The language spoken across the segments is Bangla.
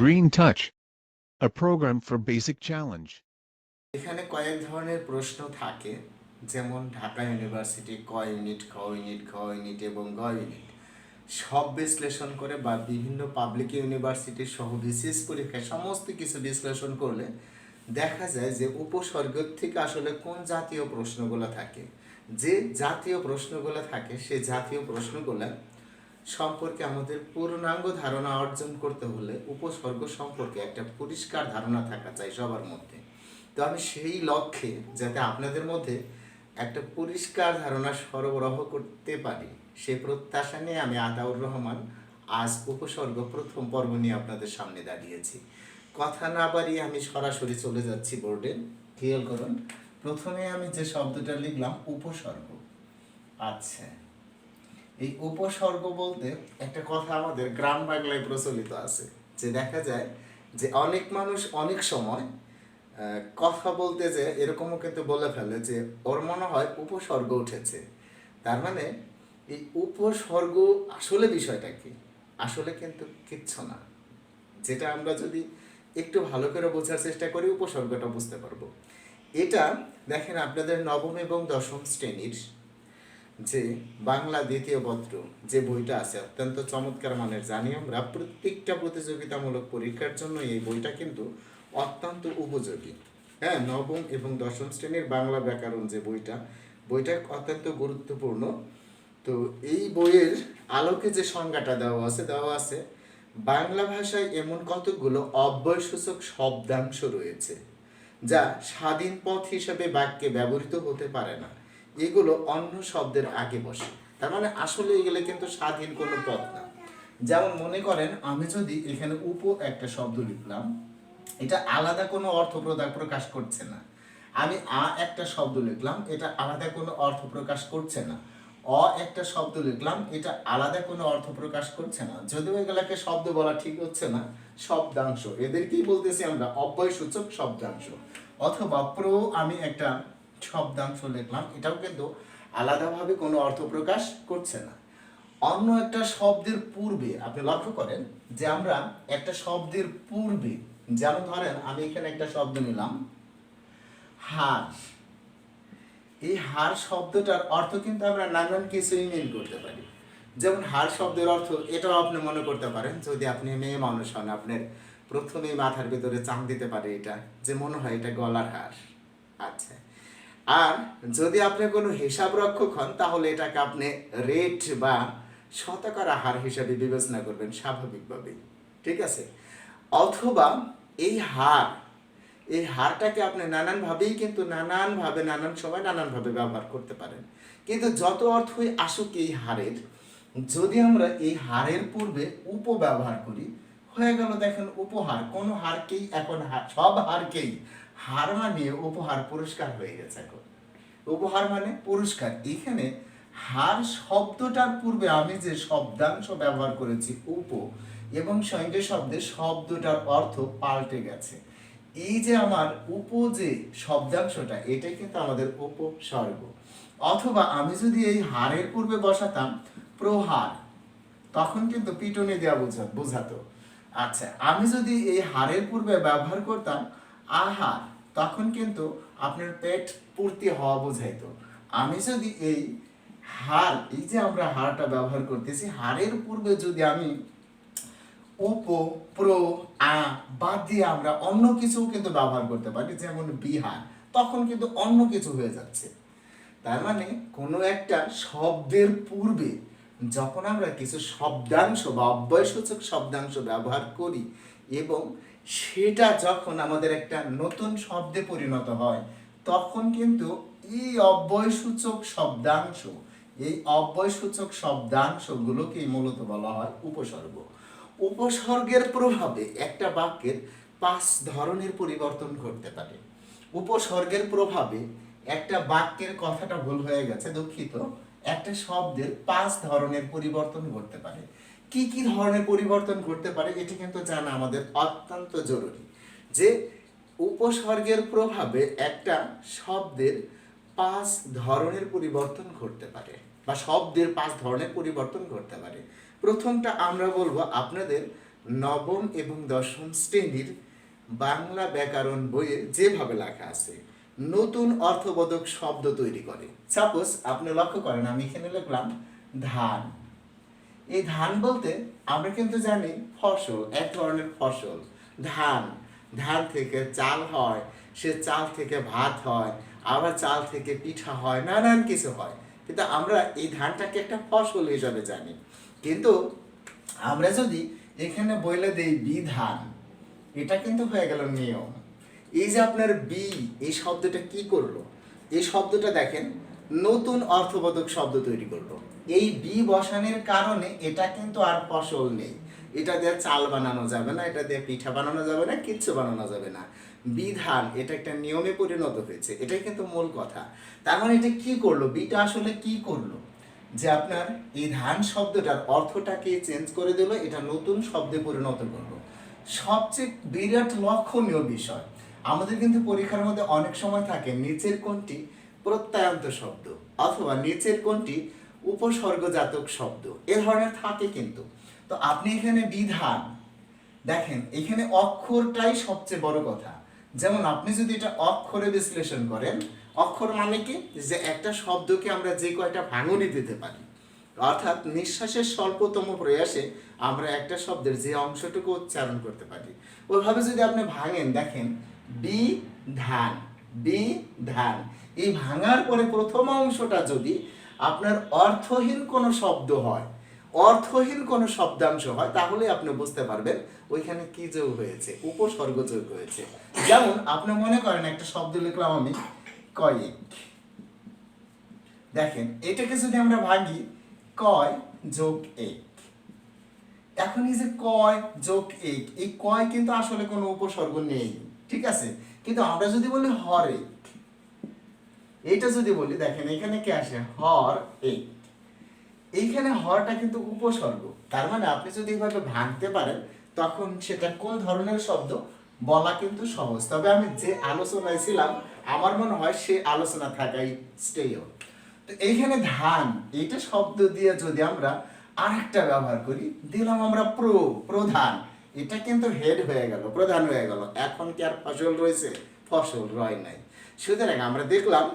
Green Touch, a program for basic challenge. এখানে কয়েক ধরনের প্রশ্ন থাকে, যেমন ঢাকা ইউনিভার্সিটি ক ইউনিট, খ ইউনিট, ঘ ইউনিট এবং গ ইউনিট সব বিশ্লেষণ করে বা বিভিন্ন পাবলিক ইউনিভার্সিটির সহ বিসিএস পরীক্ষায় সমস্ত কিছু বিশ্লেষণ করলে দেখা যায় যে উপসর্গ থেকে আসলে কোন জাতীয় প্রশ্নগুলো থাকে। যে জাতীয় প্রশ্নগুলো থাকে সেই জাতীয় প্রশ্নগুলো সম্পর্কে আমাদের পূর্ণাঙ্গ ধারণা অর্জন করতে হলে উপসর্গ সম্পর্কে একটা পরিষ্কার ধারণা থাকা চাই সবার মধ্যে। তো আমি সেই লক্ষ্যে যাতে আপনাদের মধ্যে একটা পরিষ্কার ধারণা সরবরাহ করতে পারি সেই প্রত্যাশা নিয়ে আমি আতাউর রহমান আজ উপসর্গ প্রথম পর্ব নিয়ে আপনাদের সামনে দাঁড়িয়েছি। কথা না বাড়িয়ে আমি সরাসরি চলে যাচ্ছি বোর্ডে। খেয়াল করুন, প্রথমে আমি যে শব্দটা লিখলাম উপসর্গ। আচ্ছা, এই উপসর্গ বলতে একটা কথা আমাদের গ্রাম বাংলায় প্রচলিত আছে, যে দেখা যায় যে অনেক মানুষ অনেক সময় কথা বলতে যে এরকমও কিন্তু বলে ফেলে যে ওর মনে হয় উপসর্গ উঠেছে। তার মানে এই উপসর্গ আসলে বিষয়টা কি? আসলে কিন্তু কিচ্ছু না। যেটা আমরা যদি একটু ভালো করে বোঝার চেষ্টা করি উপসর্গটা বুঝতে পারবো। এটা দেখেন, আপনাদের নবম এবং দশম শ্রেণীর যে বাংলা দ্বিতীয় পত্র যে বইটা আছে অত্যন্ত চমৎকার মানের, জানি আমরা প্রত্যেকটা প্রতিযোগিতামূলক পরীক্ষার জন্য এই বইটা কিন্তু অত্যন্ত উপযোগী। হ্যাঁ, নবম এবং দশম শ্রেণীর বাংলা ব্যাকরণ যে বইটা অত্যন্ত গুরুত্বপূর্ণ। তো এই বইয়ের আলোকে যে সংজ্ঞাটা দেওয়া আছে বাংলা ভাষায় এমন কতগুলো অব্যয়সূচক শব্দাংশ রয়েছে যা স্বাধীন পথ হিসেবে বাক্যে ব্যবহৃত হতে পারে না, এগুলো অন্য শব্দের আগে বসে। তার মানে আসলে এগুলো কিন্তু স্বাধীন কোনো পথ না। যেমন মনে করেন, আমি যদি এখানে একটা শব্দ লিখলাম, এটা আলাদা কোনো অর্থ প্রকাশ করছে না। আমি একটা শব্দ লিখলাম, এটা আলাদা কোনো অর্থ প্রকাশ করছে না। একটা শব্দ লিখলাম, এটা আলাদা কোনো অর্থ প্রকাশ করছে না। যদিও এগুলাকে শব্দ বলা ঠিক হচ্ছে না, শব্দাংশ, এদেরকেই বলতেছি আমরা অব্যয়সূচক শব্দাংশ। অথবা আমি একটা শব্দাংশ লিখলাম, এটাও কিন্তু আলাদাভাবে কোনো অর্থ প্রকাশ করছে না। অন্য একটা শব্দের পূর্বে আপনি লক্ষ্য করেন যে আমরা একটা শব্দের পূর্বে, যেমন ধরেন আমি এখানে একটা শব্দ নিলাম হার। এই হার শব্দটার অর্থ কিন্তু আমরা নানান কিছুই মিল করতে পারি। যেমন হার শব্দের অর্থ এটাও আপনি মনে করতে পারেন, যদি আপনি মেয়ে মানুষ হন, আপনার প্রথমেই মাথার ভিতরে চান দিতে পারে এটা, যে মনে হয় এটা গলার হার। আচ্ছা, আর যদি আপনি কোনো হিসাব রক্ষক হন তাহলে এটাকে আপনি রেট বা শতকরা হার হিসাবে বিবেচনা করবেন স্বাভাবিকভাবেই, ঠিক আছে। অথবা এই হারটাকে আপনি নানানভাবেই কিন্তু নানানভাবে নানান সময় নানানভাবে ব্যবহার করতে পারেন। কিন্তু যত অর্থই আসুক এই হারের, যদি আমরা এই হারের পূর্বে ব্যবহার করি, হয়ে গেল দেখেন উপহার। কোন হারকেই এখন সব হারকেই হার মানিয়ে উপহার, পুরস্কার হয়ে গেছে। এখন উপহার মানে পুরস্কার। এখানে হার শব্দটার পূর্বে আমি যে শব্দাংশ ব্যবহার করেছি এবং সঙ্গে শব্দের শব্দটার অর্থ পাল্টে গেছে। এই যে আমার যে শব্দাংশটা, এটাই কিন্তু আমাদের উপসর্গ। অথবা আমি যদি এই হারের পূর্বে বসাতাম প্রহার, তখন কিন্তু পিটুনি দেওয়া বোঝাতো। আচ্ছা, আমি যদি এই হারের পূর্বে ব্যবহার করতাম আহার, তখন কিন্তু আপনার পেট পূর্তি হওয়া বোঝাইতো। আমি যদি এই যে আমরা হারটা ব্যবহার করতেছি, হারের পূর্বে যদি আমি বাদ দিয়ে আমরা অন্য কিছু কিন্তু ব্যবহার করতে পারি, যেমন বিহার, তখন কিন্তু অন্য কিছু হয়ে যাচ্ছে। তার মানে কোনো একটা শব্দের পূর্বে যখন আমরা কিছু শব্দাংশ বা অব্যয়সূচক শব্দাংশ ব্যবহার করি এবং সেটা যখন আমাদের একটা নতুন শব্দে পরিণত হয়, তখন কিন্তু এই অব্যয়সূচক শব্দাংশগুলোকেই মূলত বলা হয় উপসর্গ। উপসর্গের প্রভাবে একটা বাক্যের 5 ধরনের পরিবর্তন ঘটতে পারে। উপসর্গের প্রভাবে একটা বাক্যের, কথাটা ভুল হয়ে গেছে, দুঃখিত, একটা শব্দের 5 ধরনের পরিবর্তন ঘটতে পারে। কি কি ধরনের পরিবর্তন ঘটতে পারে এটি কিন্তু জানা আমাদের অত্যন্ত জরুরি। যে উপসর্গের প্রভাবে একটা শব্দের 5 ধরনের পরিবর্তন ঘটতে পারে। বা শব্দের 5 ধরনের পরিবর্তন ঘটতে পারে। প্রথমটা আমরা বলবো আপনাদের নবম এবং দশম শ্রেণীর বাংলা ব্যাকরণ বইয়ে যেভাবে লেখা আছে, নতুন অর্থবোধক শব্দ তৈরি করে। সাপোজ আপনি লক্ষ্য করেন, আমি এখানে লিখলাম ধান। এই ধান বলতে আমরা কিন্তু জানি ফসল, এক ধরনের ফসল ধান। ধান থেকে চাল হয়, সে চাল থেকে ভাত হয়, আবার চাল থেকে পিঠা হয়, নানান কিছু হয়। কিন্তু আমরা এই ধানটাকে একটা ফসল হিসাবে জানি। কিন্তু আমরা যদি এখানে বলে দেই বিধান, এটা কিন্তু হয়ে গেল নিয়ম। এই যে আপনার বি, এই শব্দটা কি করলো? এই শব্দটা দেখেন নতুন অর্থবোধক শব্দ তৈরি করলো। এই বি বসানোর কারণে এটা কিন্তু আর ফসল নেই, এটা দিয়ে চাল বানানো যাবে না, এটা দিয়ে পিঠা বানানো যাবে না, কিচ্ছু বানানো যাবে না। বিধান এটা একটা নিয়মে পরিণত হয়েছে, এটাই কিন্তু মূল কথা। তার মানে এটা কি করলো? বিটা আসলে কি করলো? যে আপনার এই ধান শব্দটার অর্থটাকে চেঞ্জ করে দিল, এটা নতুন শব্দে পরিণত করলো। সবচেয়ে বিরাট লক্ষণীয় বিষয়, আমাদের কিন্তু পরীক্ষার মধ্যে অনেক সময় থাকে নিচের কোনটি প্রত্যয়ান্ত শব্দ অথবা নিচের কোনটি উপসর্গজাতক শব্দ, এ ধরনের থাকে কিন্তু। তো আপনি এখানে বিধান দেখেন, এখানে অক্ষরটাই সবচেয়ে বড় কথা। যেমন আপনি যদি এটা অক্ষরে বিশ্লেষণ করেন, অক্ষর মানে কি? যে একটা শব্দকে আমরা যে কয়টা ভাঙনি দিতে পারি, অর্থাৎ নিঃশ্বাসের স্বল্পতম প্রয়াসে আমরা একটা শব্দের যে অংশটুকু উচ্চারণ করতে পারি, ওইভাবে যদি আপনি ভাঙেন, দেখেন বি ধান, বি ধান। এই ভাঙার পরে প্রথম অংশটা যদি আপনার অর্থহীন কোনো শব্দ হয়, অর্থহীন কোনো শব্দাংশ হয়, তাহলে আপনি বুঝতে পারবেন ওইখানে কি যোগ হয়েছে, উপসর্গ যোগ হয়েছে। যেমন আপনি মনে করেন একটা শব্দ লিখলাম আমি কয়েক, দেখেন এটাকে যদি আমরা ভাঙি কয় যোগ এক, এখন এই যে কয় যোগ এক, এই কয় কিন্তু আসলে কোনো উপসর্গ নেই, ঠিক আছে? কিন্তু আমরা যদি বলি হরেক, এইটা যদি বলি, দেখেন এখানে কি আসে হর এক, এইখানে হরটা কিন্তু উপসর্গ। তার মানে আপনি যদি এইভাবে ভাঙতে পারেন, তখন সেটা কোন ধরনের শব্দ বলা কিন্তু সহজ। তবে আমি যে আলোচনায় ছিলাম, আমার মনে হয় সে আলোচনা থাকাই শ্রেয়। তো এইখানে ধান, এইটা শব্দ দিয়ে যদি আমরা আরেকটা ব্যবহার করি, দিলাম আমরা প্রধান, এটা কিন্তু হেড হয়ে গেল, প্রধান হয়ে গেল। এখন কি আর ফসল রয়েছে? ফসল রয় নাই। সুতরাং আমরা দেখলাম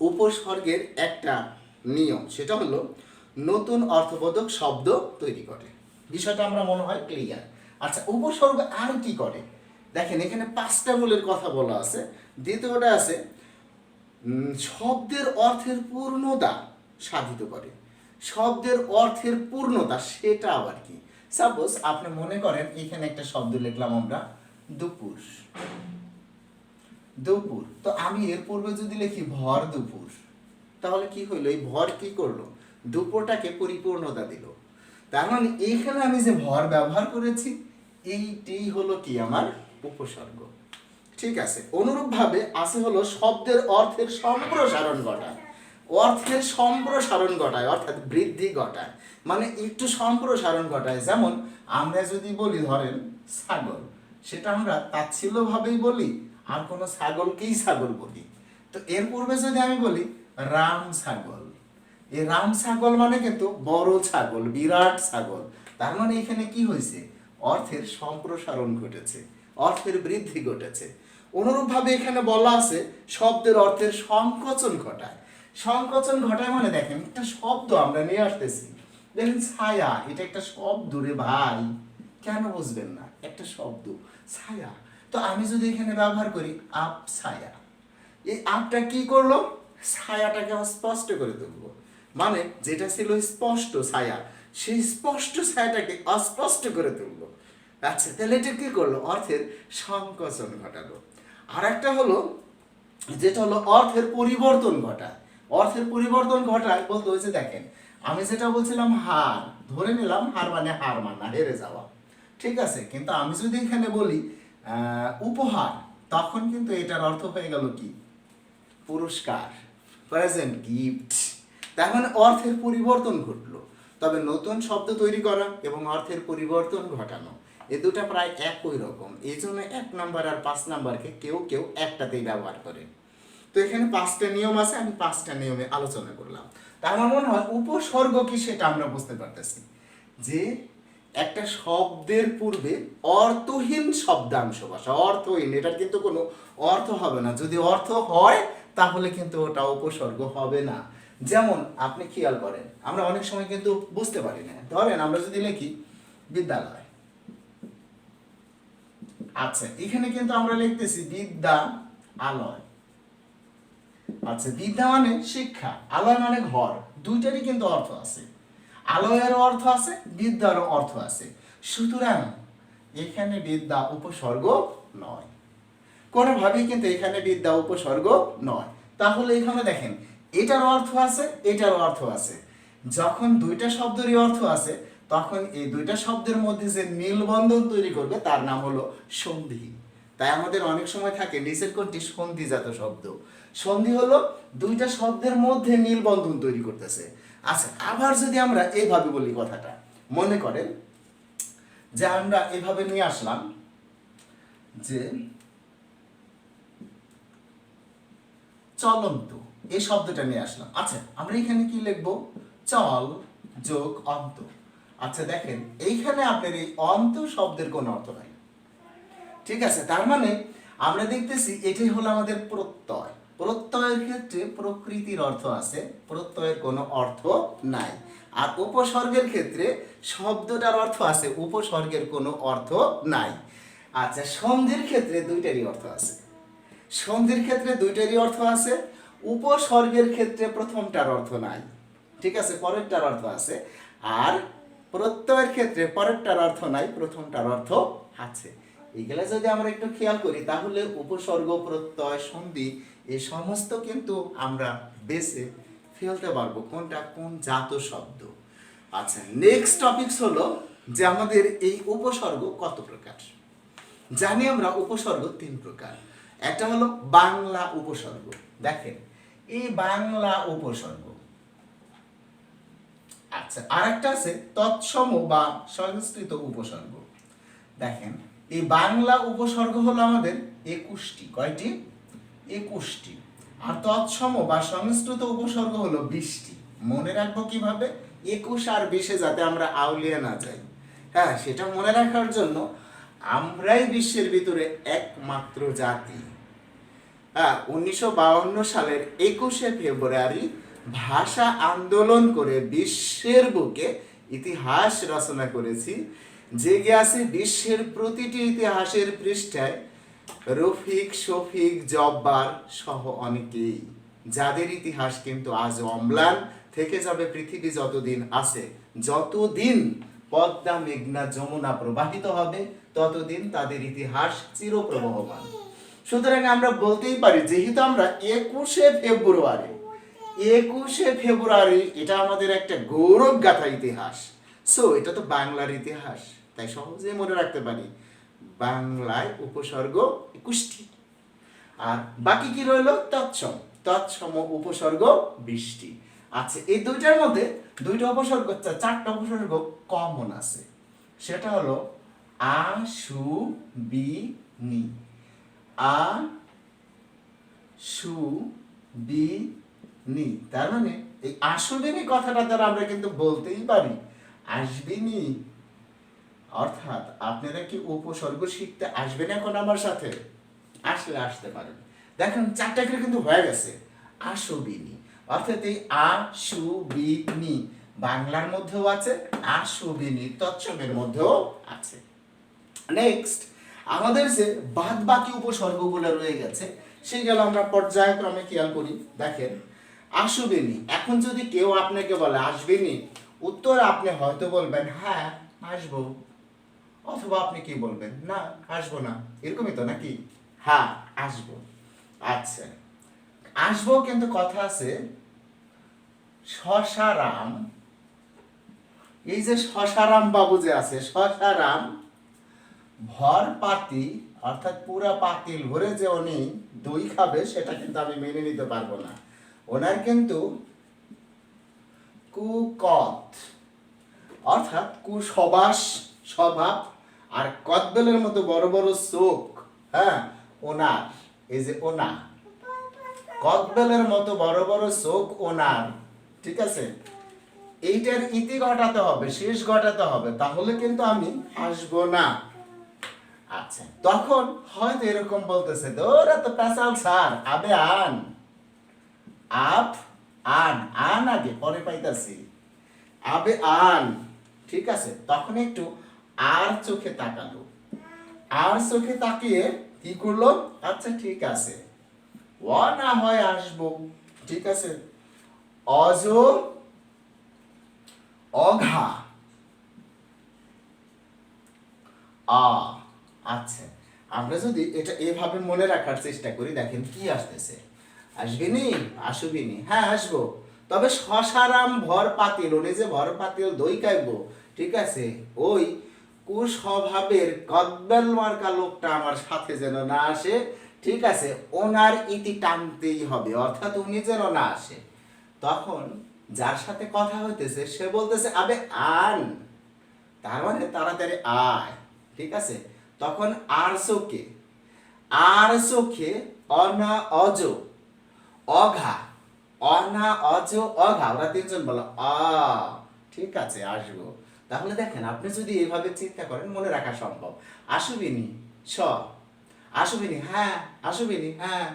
উপসর্গের একটা নিয়ম, সেটা হলো নতুন অর্থবোধক শব্দ তৈরি করে। বিষয়টা আমরা মনে হয় ক্লিয়ার। আচ্ছা, উপসর্গ আর কি করে? দেখেন এখানে 5টা মূলের কথা বলা আছে। দ্বিতীয়টা আছে শব্দের অর্থের পূর্ণতা সাধিত করে। শব্দের অর্থের পূর্ণতা সেটা আবার কি? সাপোজ আপনি মনে করেন এখানে একটা শব্দ লিখলাম আমরা দুপুর, দুপুর। তো আমি এর পূর্বে যদি লিখি ভর দুপুর, তাহলে কি হইলো? এই ভর কি করলো? দুপুরটাকে পরিপূর্ণতা দিল। তার মানে এইখানে আমি যে ভর ব্যবহার করেছি, এইটাই হলো কি আমার উপসর্গ। ঠিক আছে। অনুরূপভাবে আছে হলো শব্দের অর্থের সম্প্রসারণ ঘটায়। অর্থের সম্প্রসারণ ঘটায় অর্থাৎ বৃদ্ধি ঘটায়, মানে একটু সম্প্রসারণ ঘটায়। যেমন আমরা যদি বলি ধরেন ছাগল, সেটা আমরা তাচ্ছিল্যভাবেই বলি, আর কোনো ছাগলকেই ছাগল বলি। তো এর পূর্বে যদি আমি বলি রাম ছাগল, এই রাম ছাগল মানে কিন্তু বড় ছাগল, বিরাট ছাগল। তার মানে এখানে কি হয়েছে? অর্থের সম্প্রসারণ ঘটেছে, অর্থের বৃদ্ধি ঘটেছে। অনুরূপভাবে এখানে বলা আছে শব্দের অর্থের সংকোচন ঘটায়। সংকোচন ঘটায় মানে দেখেন একটা শব্দ আমরা নিয়ে আসতেছি, দেখেন ছায়া, এটা একটা শব্দ রে ভাই, কেন বুঝবেন না? একটা শব্দ ছায়া। তো আমি যদি এখানে ব্যবহার করি আপ ছায়া, এই আপটা কি করলো? ছায়াটাকে স্পষ্ট করে তুলবো। মানে যেটা ছিল স্পষ্ট ছায়া, সেই স্পষ্ট ছায়াটাকে অস্পষ্ট করে তুলবো। আচ্ছা, তাহলে এটা কি করলো? অর্থের সংকোচন ঘটালো। আর একটা হলো যেটা হলো অর্থের পরিবর্তন ঘটায়। অর্থের পরিবর্তন ঘটায় বলতে হয়েছে, দেখেন আমি যেটা বলছিলাম হার, ধরে নিলাম হার মানে হার মানা, হেরে যাওয়া, ঠিক আছে? কিন্তু আমি যদি এখানে বলি উপহার, তখন কিন্তু এটার অর্থ হয়ে গেল কি? পুরস্কার, প্রেজেন্ট, গিফট। তার মানে অর্থের পরিবর্তন ঘটলো। তবে নতুন শব্দ তৈরি করা এবং অর্থের পরিবর্তন ঘটানো, এ দুটা প্রায় একই রকম। এই জন্য 1 নাম্বার আর 5 নাম্বারকে কেউ কেউ একটাতেই ব্যবহার করে। তো এখানে 5টা নিয়ম আছে, আমি 5টা নিয়মে আলোচনা করলাম। তা আমার মনে হয় উপসর্গ কি সেটা আমরা বুঝতে পারতেছি, যে একটা শব্দের পূর্বে অর্থহীন শব্দাংশ বসা, অর্থহীন, এটার কিন্তু কোনো অর্থ হবে না। যদি অর্থ হয় তাহলে কিন্তু ওটা উপসর্গ হবে না। যেমন আপনি খেয়াল করেন, আমরা অনেক সময় কিন্তু বুঝতে পারি না। ধরেন আমরা যদি লিখি বিদ্যালয়, আচ্ছা এখানে কিন্তু আমরা লিখতেছি বিদ্যা আলয়। আচ্ছা বিদ্যা মানে শিক্ষা, আলয় মানে ঘর, দুইটারই কিন্তু অর্থ আছে। আলয়েরও অর্থ আছে, বিদ্যারও অর্থ আছে। সুতরাং এখানে বিদ্যা উপসর্গ নয়, কোনোভাবেই কিন্তু এখানে বিদ্যা উপসর্গ নয়। তাহলে এখানে দেখেন এটার অর্থ আছে, এটার অর্থ আছে। যখন দুইটা শব্দেরই অর্থ আছে তখন এই দুইটা শব্দের মধ্যে যে মিলবন্ধন তৈরি করবে তার নাম হলো সন্ধি। তাই আমাদের অনেক সময় থাকে নিচের কোনটি সন্ধিজাত শব্দ। সন্ধি হলো দুইটা শব্দের মধ্যে মিলবন্ধন তৈরি করতেছে। আচ্ছা আবার যদি আমরা এইভাবে বলি কথাটা, মনে করেন যে আমরা এভাবে নিয়ে আসলাম যে চলন্ত, এই শব্দটা নিয়ে আসলাম। আচ্ছা আমরা এখানে কি লিখবো, চল যোগ অন্ত। আচ্ছা দেখেন এইখানে আপনার এই অন্ত শব্দের কোনো অর্থ নাই, ঠিক আছে। তার মানে আমরা দেখতেছি এটাই হলো আমাদের প্রত্যয়। প্রত্যয়ের ক্ষেত্রে প্রকৃতির অর্থ আছে, প্রত্যয়ের কোনো অর্থ নাই। আর উপসর্গের ক্ষেত্রে শব্দটার অর্থ আছে, উপসর্গের কোনো অর্থ নাই। আচ্ছা সন্ধির ক্ষেত্রে দুইটারই অর্থ আছে, সন্ধির ক্ষেত্রে দুইটারই অর্থ আছে। উপসর্গের ক্ষেত্রে প্রথমটার অর্থ নাই, ঠিক আছে, পরেরটার অর্থ আছে। আর প্রত্যয়ের ক্ষেত্রে পরেরটার অর্থ নাই, প্রথমটার অর্থ আছে। এগুলা যদি আমরা একটু খেয়াল করি তাহলে উপসর্গ, প্রত্যয়, সন্ধি এই সমস্ত কিন্তু আমরা বেছে ফেলতে পারবো কোনটা কোন জাত শব্দ। আচ্ছা নেক্সট টপিকস হলো যে আমাদের এই উপসর্গ কত প্রকার। জানি আমরা উপসর্গ তিন প্রকার। একটা হলো বাংলা উপসর্গ, দেখেন এই বাংলা উপসর্গ। আচ্ছা আরেকটা আছে তৎসম বা সংস্কৃত উপসর্গ। দেখেন এই বাংলা উপসর্গ হলো আমাদের 21টি, কয়টি? 21টি। আর তৎসম বা সংস্কৃত উপসর্গ হলো 20টি। মনে রাখবো কিভাবে? 21 আর 20 যাতে আমরা আউলিয়ে না যাই। হ্যাঁ সেটা মনে রাখার জন্য আমরাই বিশ্বের ভিতরে একমাত্র জাতি, 1952 সালের 21শে ফেব্রুয়ারি ভাষা আন্দোলন করে বিশ্বের বুকে ইতিহাস রচনা করেছি। জেগে আছে বিশ্বের প্রতিটি ইতিহাসের পৃষ্ঠায় রফিক, শফিক, জব্বার সহ অনেকেই, যাদের ইতিহাস কিন্তু আজ অম্লান থেকে যাবে পৃথিবী যতদিন আছে। যতদিন পদ্মা, মেঘনা, যমুনা প্রবাহিত হবে ততদিন তাদের ইতিহাস চিরপ্রবহমান। সুতরাং আমরা বলতেই পারি যেহেতু আমরা 21শে ফেব্রুয়ারি এটা আমাদের একটা গৌরব গাথা ইতিহাস। সো এটা তো বাংলার ইতিহাস, তাই সহজেই মনে রাখতে পারি বাংলায় উপসর্গ 21টি। আর বাকি কি রইলো? তৎসম, তৎসম উপসর্গ 20টি। আচ্ছা এই দুইটার মধ্যে দুইটা উপসর্গ, চারটা উপসর্গ কমন আছে। সেটা হলো আ, সু, বি, নি। আ, সু, বি, নি। তার মানে এই আসবেনি কথাটা দ্বারা আমরা কিন্তু বলতেই পারি আসবেনি। অর্থাৎ আপনারা কি উপসর্গ শিখতে আসবেন এখন আমার সাথে? আসলে আসতে পারেন। দেখেন চারটা করে কিন্তু হয়ে গেছে। আসবিনি অর্থাৎ এই আ, সু, বি, নি বাংলার মধ্যেও আছে, আসবিনি তৎসমের মধ্যেও আছে। নেক্সট আমাদের যে বাদ বাকি উপসর্গগুলো রয়ে গেছে সেগুলো আমরা পর্যায়ক্রমে খেয়াল করি। দেখেন আসবেনি, এখন যদি কেউ আপনাকে বলে আসবেনি, উত্তর আপনি হয়তো বলবেন হ্যাঁ আসবো, অথবা আপনি কি বলবেন না আসবো না, এরকমই তো নাকি? হ্যাঁ আসবো। আচ্ছা আসবো কিন্তু কথা আছে শশারাম, এই যে শশারাম বাবু যে আছে, শশারাম ভর পাতি অর্থাৎ পুরা পাতিল ভরে যে উনি দই খাবে সেটা কিন্তু আমি মেনে নিতে পারবো না। ওনার কিন্তু কুকথ অর্থাৎ কুসবাস স্বভাব আর কদবেলের মতো বড় বড় চোখ। হ্যাঁ ওনার, এই যে ওনা, কদবেলের মতো বড় বড় চোখ ওনার, ঠিক আছে, এইটার ইতি ঘটাতে হবে, শেষ ঘটাতে হবে, তাহলে কিন্তু আমি আসবো না। আচ্ছা, তখন হয়তো এরকম বলতেছে, দৌড়া তো পেশাল স্যার, আবে আন, আপ আন, আন আগে পরে পাইতাছি, আবে আন। ঠিক আছে, তখন একটু আর চোখে তাকালো, আর চোখে তাকিয়ে কি করলো, আচ্ছা ঠিক আছে, ও না হয় আসবো, ঠিক আছে, অজ অঘা আ। আচ্ছা, আমরা যদি এটা এভাবে মনে রাখার চেষ্টা করি, দেখেন কি আসতেছে, আসবিনি, আসবিনি, হ্যাঁ আসবো, তবে শশারাম ভর পাতিল, উনি যে ভর পাতিল দই খাইব, ঠিক আছে, ওই কুস্বভাবের কদবেল মার্কা লোকটা আমার সাথে যেন না আসে, ঠিক আছে, ওনার ইতি টানতেই হবে, অর্থাৎ উনি যেন না আসে। তখন যার সাথে কথা হইতেছে সে বলতেছে, আবে আন, তার মানে তাড়াতাড়ি আয়, ঠিক আছে, তখন আর চোখে, আর চোখে অনা অজ অঘা, অনা অজ অঘা, ওরা তিনজন বলো আ, ঠিক আছে আসবো। তাহলে দেখেন, আপনি যদি এভাবে চিন্তা করেন মনে রাখা সম্ভব। আসবিনি স, আসবিনি হ্যাঁ, আসবিনি হ্যাঁ,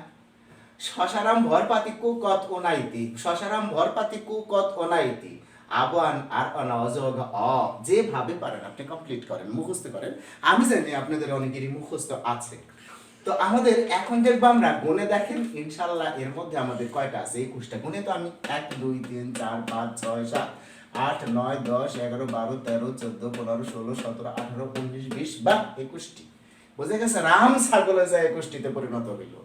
শশারাম ভরপাতি কুকত অনাইতি, শশারাম ভরপাতি কুকত অনাইতি, আবান আর অনাজগ অ, যেভাবে পারেন আপনি কমপ্লিট করেন, মুখস্থ করেন। আমি জানি আপনাদের অনেকেরই মুখস্থ আছে। তো আমাদের এখন দেখবো আমরা গুণে, দেখেন ইনশাল্লাহ এর মধ্যে আমাদের কয়টা আছে, 21টা গুণে তো আমি 1 2 3 4 5 6 7 8 9 10 11 12 13 14 15 16 17 18 19 20 বা 21টি, বুঝে গেছে, রাম ছাগলে যায় 21টিতে পরিণত হইল।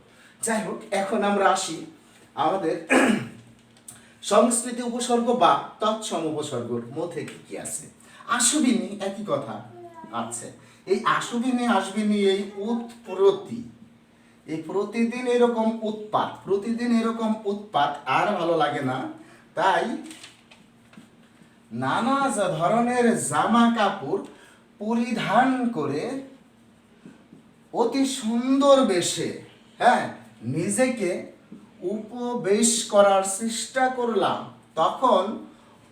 যাই হোক, এখন আমরা আসি আমাদের সংস্কৃতি উপসর্গ বা তৎসম উপসর্গের মধ্যে কি কি আছে। আসবিনি একই কথা। আচ্ছা, এই আসবিনি আসবিনি, এই উৎপ্রতি, এই প্রতিদিন এরকম উৎপাত, প্রতিদিন এরকম উৎপাত আর ভালো লাগে না, তাই নানা ধরনের জামা কাপড় পরিধান করে অতি সুন্দর বেশে, হ্যাঁ, নিজেকে উপবেশ করার চেষ্টা করলাম, তখন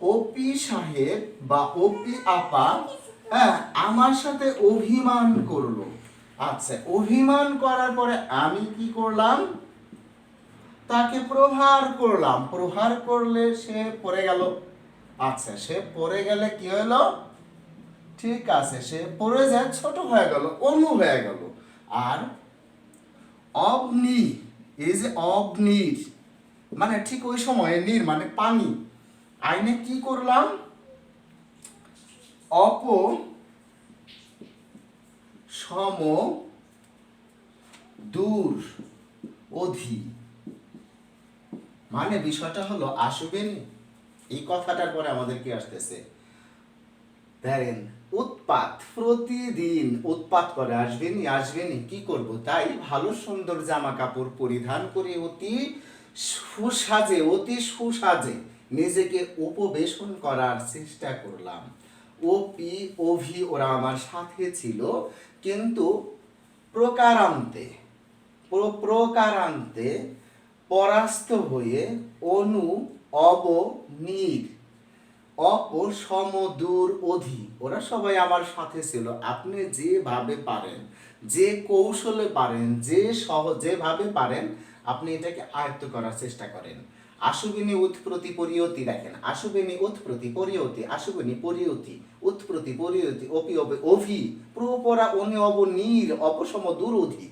ওপি সাহেব বা ওপি আপা, হ্যাঁ, আমার সাথে অভিমান করলো। আচ্ছা, অভিমান করার পরে আমি কি করলাম, তাকে প্রহার করলাম, প্রহার করলে সে পড়ে গেল। আচ্ছা, সে পড়ে গেলে কি হলো, ঠিক আছে, সে পড়ে যায়, ছোট হয়ে গেল, অনু হয়ে গেল। আর অগ্নি, এই যে অগ্নির মানে ঠিক ওই সময়ে, নীর মানে পানি, আইনে কি করলাম, অপ সম দূর অধি, মানে বিষয়টা হলো আসবেন, এই কথাটার পরে আমাদের কি আসতেছে, দেখেন, উৎপাত, প্রতিদিন উৎপাত করে, আসবেনি আসবেনি, কি করব, তাই ভালো সুন্দর জামা কাপড় পরিধান করে অতি সুসাজে, অতি সুসাজে নিজেকে উপবেশন করার চেষ্টা করলাম। ওপি অভি ওরা আমার সাথে ছিল, কিন্তু প্রকারান্তে, প্রকারান্তে পরাস্ত হয়ে অনু অব নীর অপসমদূর অধি, ওরা সবাই আমার সাথে ছিল। আপনি যেভাবে পারেন, যে কৌশলে পারেন, যেভাবে পারেন, আপনি এটাকে আয়ত্ত করার চেষ্টা করেন। আশুবিনী উৎপ্রতি পরিয়তি, দেখেন, আশুবিনী উৎপ্রতি পরিয়তি, আশুবিনী পরিয়তি উৎপ্রতি পরিয়তি, অপি অপি অভি প্রপরা অনি অব নীর অপসম দূর অধি,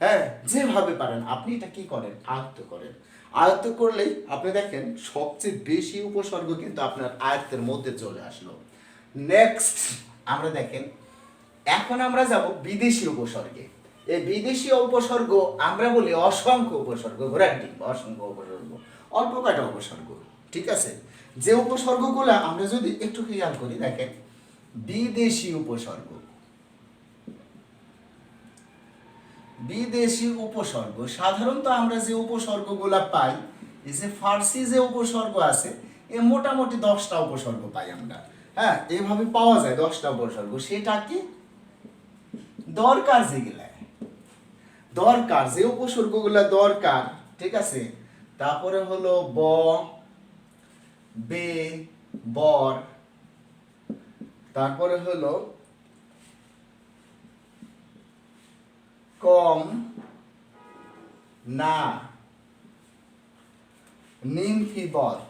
হ্যাঁ, যেভাবে পারেন আপনি এটা কি করেন, আয়ত্ত করেন। আয়ত্ত করলেই আপনি দেখেন সবচেয়ে বেশি উপসর্গ কিন্তু আপনার আয়ত্তের মধ্যে চলে আসলো। নেক্সট আমরা দেখেন, এখন আমরা যাব বিদেশি উপসর্গে। এই বিদেশি উপসর্গ আমরা বলি অসংখ্য উপসর্গ, ঘোড়ার ডিম, অসংখ্য উপসর্গ, অল্প কয়টা উপসর্গ, ঠিক আছে, যে উপসর্গগুলো আমরা যদি একটু খেয়াল করি, দেখেন বিদেশি উপসর্গ, বিদেশি উপসর্গ সাধারণত আমরা যে উপসর্গগুলা পাই, এই যে ফার্সি যে উপসর্গ আছে, এ মোটামুটি 10টা উপসর্গ পাই আমরা, হ্যাঁ, এইভাবে পাওয়া যায় 10টা উপসর্গ। সেটা কি দরকার, যেগুলা দরকার, যে উপসর্গগুলা দরকার, ঠিক আছে, তারপরে হলো ব, বে বর, তারপরে হলো কম না নিমফিবত।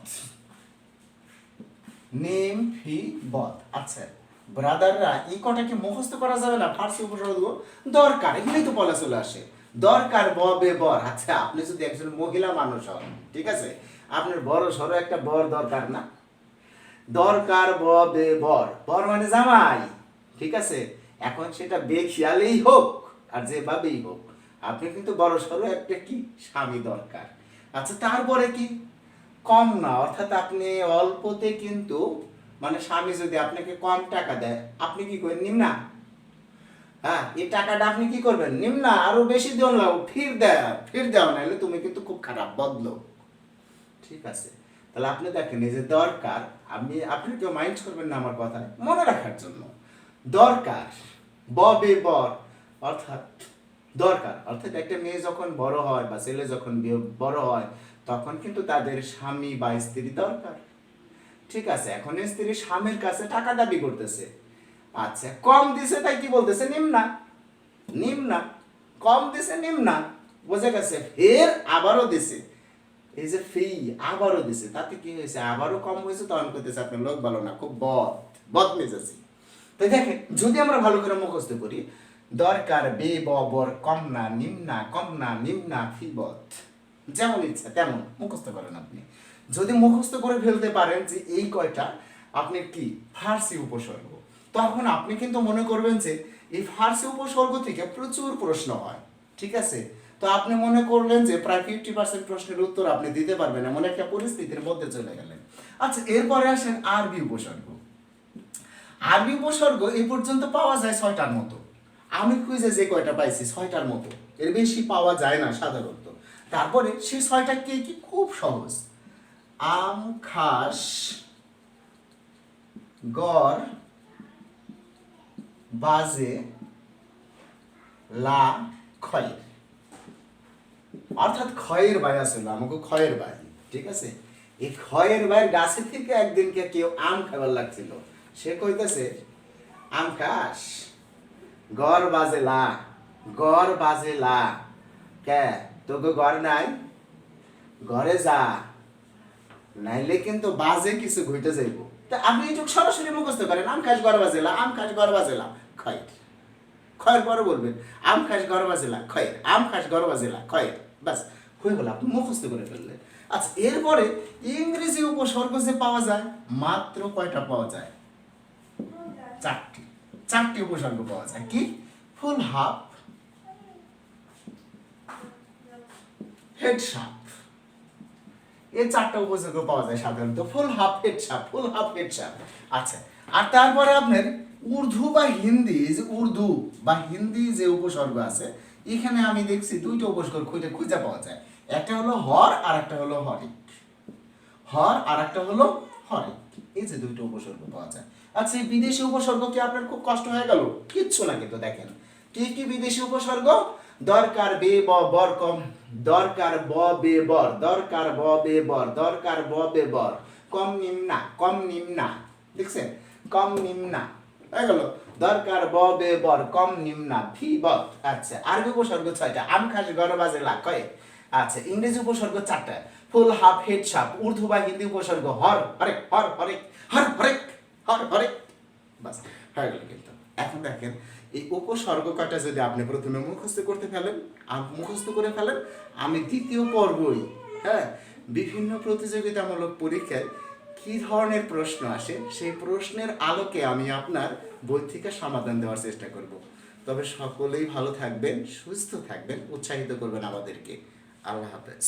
আচ্ছা ব্রাদাররা এই কটাকে মুখস্থ করা যাবে না, ফার্সি উপসর্গ দরকার, এগুলোই তো বলা চলে আসে। দরকার ব বে বর। আচ্ছা আপনি যদি একজন মহিলা মানুষ হন, ঠিক আছে, আপনার বড় সড়ো একটা বর দরকার না? দরকার ব বে বর, বর মানে জামাই, ঠিক আছে। এখন সেটা বেখিয়ালেই হোক আর যেভাবেই হোক, আপনি কিন্তু বড় সড়ো একটা কি স্বামী দরকার। আচ্ছা তারপরে কি কম না, অর্থাৎ আপনি অল্পতে কিন্তু মানে স্বামী যদি আপনাকে কম টাকা দেয়, আপনি কি করেন? নিম না। হ্যাঁ, এই টাকাটা আপনি কি করবেন? নিম না, আরো বেশি দিন লাগো, ফির দাও, নাহলে তুমি কিন্তু খুব খারাপ বদলো, ঠিক আছে। তাহলে আপনি দেখেন এই যে দরকার, আপনি কেউ মাইন্ড করবেন না আমার কথা, মনে রাখার জন্য দরকার ববে বর, অর্থাৎ দরকার, অর্থাৎ একটা মেয়ে যখন বড় হয় বা ছেলে যখন বড় হয়, তখন কিন্তু তাদের স্বামী বা স্ত্রী দরকার, ঠিক আছে। এখন স্ত্রী স্বামীর কাছে টাকা দাবি করতেছে, আচ্ছা কম দিছে তাই কি বলতেছে? নিম্না, কম দিছে নিম্না, বোঝা গেছে। ফের আবারও দিছে, এই যে ফি আবারও দিছে, তাতে কি হয়েছে? আবারও কম হয়েছে, তখন করতেছে আপনার লোক ভালো না, খুব বদ মেজাজি। তো দেখেন যদি আমরা ভালো করে মুখস্থ করি, দরকার বে বর কম না নিম্না ফিবত, যেমন ইচ্ছা তেমন মুখস্থ করেন আপনি। যদি মুখস্থ করে ফেলতে পারেন যে এই কয়টা আপনি কি ফার্সি উপসর্গ, তখন আপনি কিন্তু মনে করবেন যে এই ফার্সি উপসর্গ থেকে প্রচুর প্রশ্ন হয়, ঠিক আছে। তো আপনি মনে করলেন যে প্রায় 50% প্রশ্নের উত্তর আপনি দিতে পারবেন, এমন একটা পরিস্থিতির মধ্যে চলে গেলেন। আচ্ছা এরপরে আসেন আরবি উপসর্গ। আরবি উপসর্গ এই পর্যন্ত পাওয়া যায় 6টার মতো, আমি খুঁজে যে কয়টা পাইছি 6টার মতো, এর বেশি পাওয়া যায় না সাধারণত। তারপরে সেই 6টা কি খুব সহজ, আম খাস গড় বাজে লা খয়ের, অর্থাৎ খয়ের বাই আছে, আমাকে খয়ের বাই, ঠিক আছে। এই খয়ের বাইয়ের গাছে থেকে একদিনকে কেউ আম খাবার লাগছিল, সে কইতেছে আম খাস গড় বাজে লা কে তোকে গড় নাই, ঘরে যা, নাইলে কিন্তু বাজে কিছু ঘটে যাইব। তা আপনি একটু সরাসরি মুখস্থ করেন, আম খাস গড় বাজেলা, খয়ের, খয়ের পরে বলবেন আম খাস গড় বাজেলা খয়ের, বাস হয়ে গেল, আপনি মুখস্থ করে ফেললেন। আচ্ছা এরপরে ইংরেজি উপসর্গ যে পাওয়া যায়, মাত্র কয়টা পাওয়া যায়? চারটি উপসর্গ পাওয়া যায়। কি? ফুল হাফ, হেড শাপ, এই 4টা উপসর্গ পাওয়া যায় সাধারণত, ফুল হাফ হেড শাপ। আচ্ছা আর তারপরে আপনার উর্দু বা হিন্দি যে উপসর্গ আছে, এখানে আমি দেখছি 2টা উপসর্গ খুঁজে পাওয়া যায়, একটা হলো হর আর একটা হলো হরিক, এই যে 2টো উপসর্গ পাওয়া যায়। আচ্ছা এই বিদেশি উপসর্গ কি আপনার খুব কষ্ট হয়ে গেল? কিচ্ছু না, কিন্তু দেখেন কি বিদেশি উপসর্গ, দরকার বে ব বর কম, দরকার ব বে বর কম নিম্না, দেখছেন কম নিম্না হয়ে গেল, দরকার ব বে বর কম নিম্না ফিবত। আচ্ছা আরবি উপসর্গ 6টা, আম খাস গড় বাজে লা কয়। আচ্ছা ইংরেজি উপসর্গ 4টা, ফুল হাফ হেড শাপ, উর্দু বা হিন্দি উপসর্গ হর হরেক, বাস হয়ে গেল। কিন্তু এখন দেখেন এই উপসর্গ কয়টা যদি আপনি প্রথমে মুখস্থ করে ফেলেন, আমি দ্বিতীয় পর্বই, হ্যাঁ, বিভিন্ন প্রতিযোগিতামূলক পরীক্ষায় কি ধরনের প্রশ্ন আসে সেই প্রশ্নের আলোকে আমি আপনার বই থেকে সমাধান দেওয়ার চেষ্টা করব। তবে সকলেই ভালো থাকবেন, সুস্থ থাকবেন, উৎসাহিত করবেন আমাদেরকে। আল্লাহ হাফেজ।